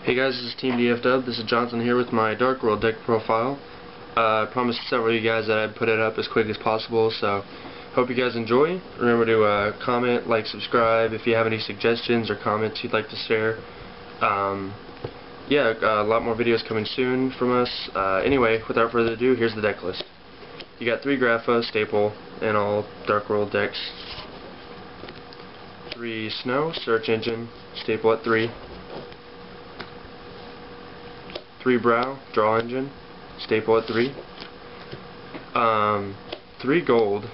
Hey guys, this is Team DFW. This is Johnson here with my Dark World deck profile. I promised several of you guys that I'd put it up as quick as possible, so hope you guys enjoy. Remember to comment, like, subscribe if you have any suggestions or comments you'd like to share. Yeah, a lot more videos coming soon from us. Anyway, without further ado, here's the deck list. You got 3 Grapha, staple, in all Dark World decks. 3 Snow, Search Engine, staple at 3. 3 Brow, Draw Engine, staple at 3. 3 Gold.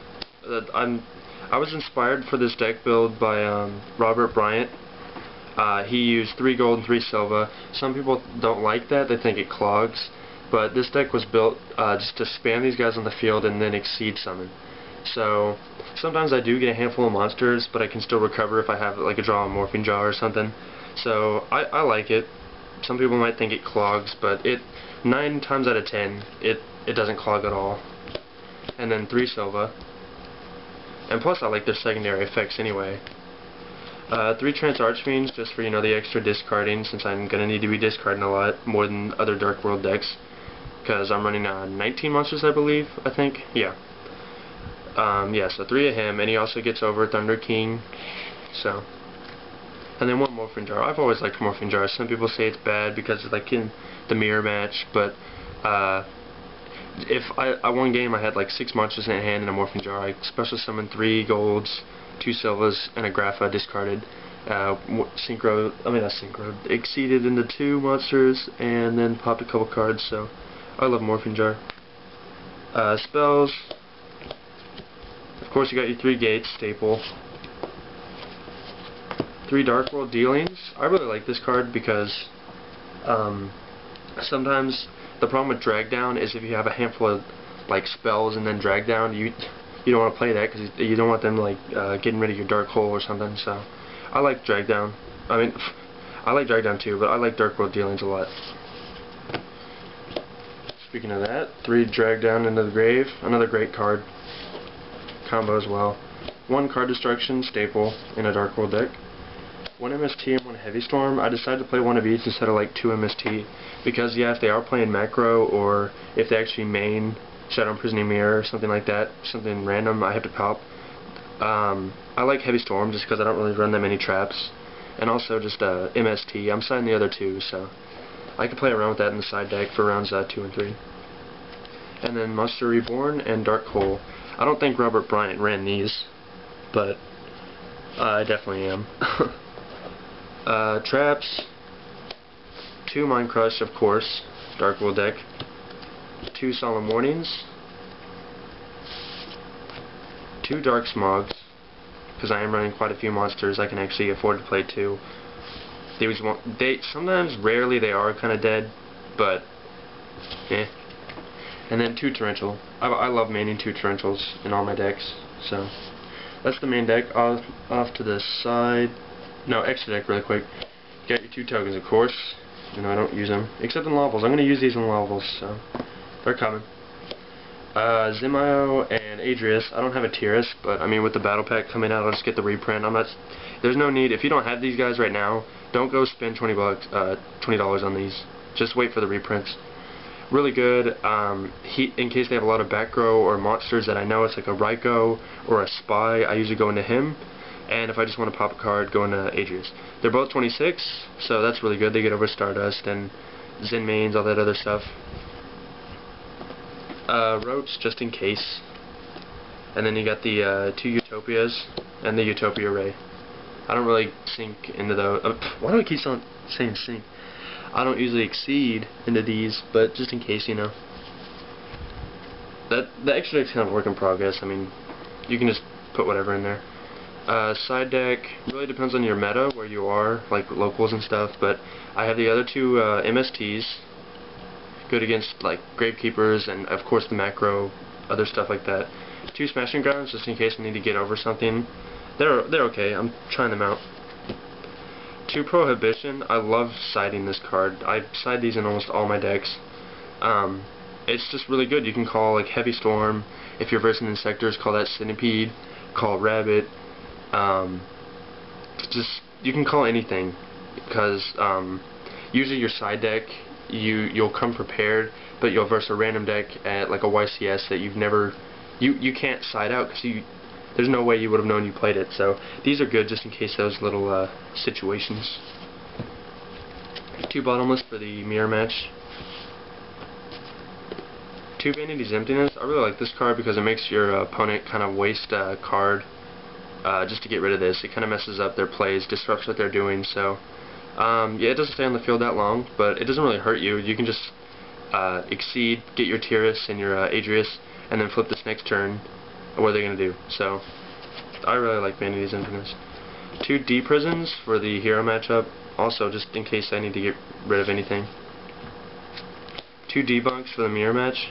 I was inspired for this deck build by Robert Bryant. He used 3 Gold and 3 Sillva. Some people don't like that, they think it clogs, but this deck was built just to spam these guys on the field and then exceed summon. So sometimes I do get a handful of monsters, but I can still recover if I have like a draw on Morphing Jar or something. So I like it. Some people might think it clogs, but 9 times out of 10 it doesn't clog at all. And then 3 Sillva. And plus I like their secondary effects anyway. 3 Trance Archfiends, just for, the extra discarding, since I'm going to need to be discarding a lot more than other Dark World decks. Because I'm running 19 monsters, I believe, I think. Yeah. Yeah, so 3 of him, and he also gets over Thunder King. So. And then 1 Morphing Jar. I've always liked Morphing Jar. Some people say it's bad because it's like in the mirror match, but if I one game I had like 6 monsters in hand and a Morphing Jar, I special summoned 3 Golds, 2 Sillvas, and a Grapha discarded. Exceeded into 2 monsters, and then popped a couple cards, so I love Morphing Jar. Spells. Of course, you got your 3 Gates, staple. 3 Dark World Dealings. I really like this card because sometimes the problem with drag down is if you have a handful of like spells and then drag down, you don't want to play that because you don't want them like getting rid of your Dark Hole or something. So I like drag down. I mean, I like drag down too, but I like Dark World Dealings a lot. Speaking of that, 3 Drag Down into the Grave. Another great card combo as well. 1 Card Destruction, staple in a Dark World deck. 1 MST and 1 Heavy Storm. I decided to play 1 of each instead of like 2 MST because, yeah, if they are playing macro or if they actually main Shadow Imprisoning Mirror or something like that, something random I have to pop. I like Heavy Storm just because I don't really run that many traps, and also just MST. I'm siding the other 2, so I can play around with that in the side deck for rounds 2 and 3. And then Monster Reborn and Dark Hole. I don't think Robert Bryant ran these, but I definitely am. Traps, 2 Mind Crush, of course, Dark World deck, 2 Solemn Warnings, 2 Dark Smogs, because I am running quite a few monsters, I can actually afford to play 2. Sometimes, rarely, they are kind of dead, but, eh. And then 2 Torrential. I love maining 2 Torrentials in all my decks, so that's the main deck. Off to the side. No, extra deck really quick. You got your 2 tokens, of course. I don't use them, except in levels. I'm going to use these in levels, so they're coming. Zimio and Adrius. I don't have a Tyrus, but I mean, with the battle pack coming out, I'll just get the reprint. There's no need. If you don't have these guys right now, don't go spend $20 on these. Just wait for the reprints. Really good. In case they have a lot of back row or monsters that I know it's like a Raikou or a Spy, I usually go into him. And if I just want to pop a card, go into Adrius. They're both 26, so that's really good. They get over Stardust and Zen mains, all that other stuff. Roach, just in case. And then you got the 2 Utopias and the Utopia Ray. I don't really sink into those. Why do I keep saying sink? I don't usually exceed into these, but just in case, The extra deck's kind of a work in progress. I mean, you can just put whatever in there. Side deck really depends on your meta, where you are, like locals and stuff, but I have the other 2 MSTs, good against like Gravekeepers and of course the macro, other stuff like that. 2 Smashing Grounds, just in case I need to get over something. They're okay, I'm trying them out. 2 Prohibition. I love siding this card. I side these in almost all my decks. It's just really good. You can call like Heavy Storm, if you're versing Insectors, call that Centipede, call Rabbit. You can call anything because usually your side deck, you'll come prepared, but you'll verse a random deck at like a YCS that you've never, you can't side out because there's no way you would have known you played it. So these are good just in case those little situations. 2 bottomless for the mirror match. 2 Vanity's Emptiness. I really like this card because it makes your opponent kind of waste a card just to get rid of this. It kind of messes up their plays, disrupts what they're doing. So yeah, it doesn't stay on the field that long, but it doesn't really hurt you. You can just exceed, get your Tyrus and your Adrius, and then flip this next turn. What are they going to do? So I really like Vanity's Emptiness. 2 D-Prisons for the hero matchup. Also, just in case I need to get rid of anything. 2 Debunks for the mirror match.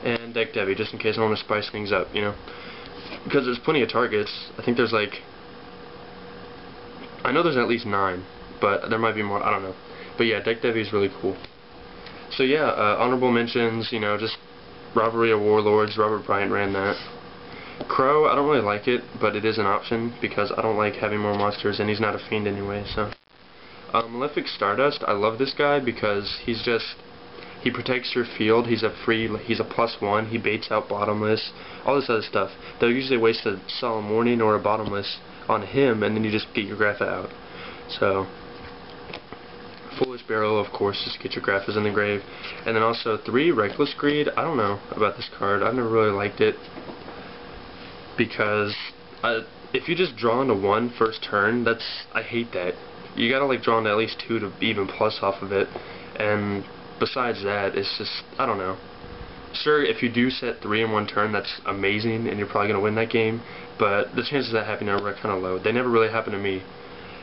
And Deck Devi, just in case I want to spice things up, you know. Because there's plenty of targets. I think there's like... I know there's at least 9, but there might be more, I don't know. But yeah, Deck Devi is really cool. So yeah, honorable mentions, you know, just Robbery of Warlords. Robert Bryant ran that. Crow, I don't really like it, but it is an option because I don't like having more monsters, and he's not a fiend anyway. So, Malefic Stardust, I love this guy because he protects your field. He's a +1. He baits out bottomless, all this other stuff. They'll usually waste a Solemn Warning or a bottomless on him, and then you just get your Grapha out. So, Foolish Barrel, of course, just get your Graphas in the grave. And then also 3 Reckless Greed. I don't know about this card. I've never really liked it. Because if you just draw into 1 first turn, I hate that. You gotta like draw into at least 2 to even plus off of it. And besides that, it's just, I don't know. Sure, if you do set 3 in 1 turn, that's amazing, and you're probably gonna win that game. But the chances of that happening are kind of low. They never really happen to me.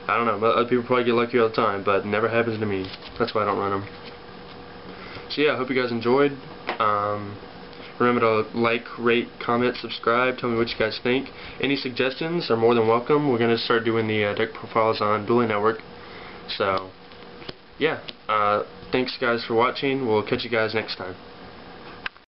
I don't know. Other people probably get lucky all the time, but it never happens to me. That's why I don't run them. So yeah, I hope you guys enjoyed. Remember to like, rate, comment, subscribe. Tell me what you guys think. Any suggestions are more than welcome. We're going to start doing the deck profiles on Dueling Network. So, yeah. Thanks guys for watching. We'll catch you guys next time.